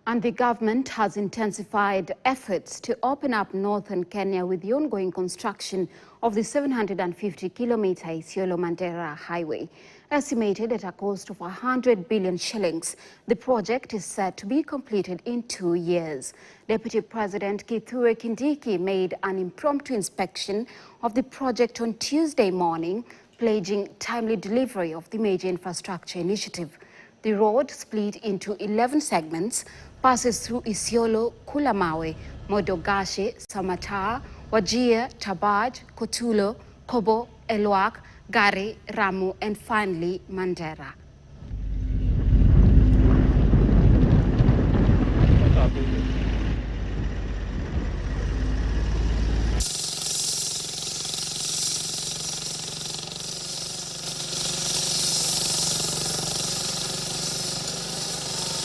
And the government has intensified efforts to open up northern Kenya with the ongoing construction of the 750-kilometer Isiolo-Mandera highway. Estimated at a cost of 100 billion shillings, the project is set to be completed in 2 years. Deputy President Kithure Kindiki made an impromptu inspection of the project on Tuesday morning, pledging timely delivery of the major infrastructure initiative. The road, split into 11 segments, passes through Isiolo, Kulamawe, Modogashe, Samatar, Wajir, Tabaj, Kotulo, Kobo, Elwak, Gare, Ramu, and finally Mandera.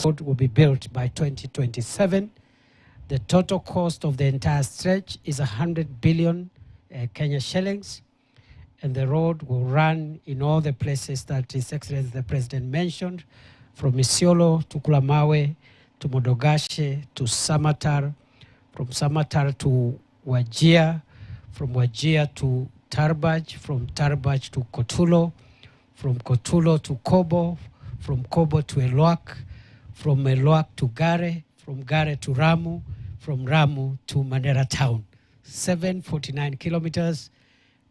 Road will be built by 2027. The total cost of the entire stretch is 100 billion Kenya shillings, and the road will run in all the places that His Excellency the President mentioned, from Isiolo to Kulamawe, to Modogashe, to Samatar, from Samatar to Wajir, from Wajir to Tarbaj, from Tarbaj to Kotulo, from Kotulo to Kobo, from Kobo to Elwak, from Elwak to Gare, from Gare to Ramu, from Ramu to Mandera town. 749 kilometers,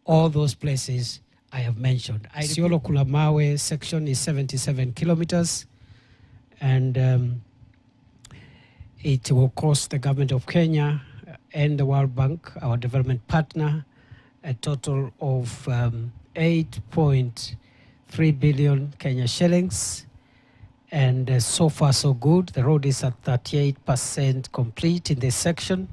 all those places I have mentioned. Isiolo Kulamawe section is 77 kilometers, and it will cost the government of Kenya and the World Bank, our development partner, a total of 8.3 billion Kenya shillings. And so far so good. The road is at 38% complete in this section.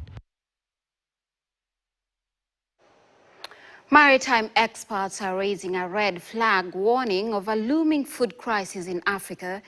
Maritime experts are raising a red flag warning of a looming food crisis in Africa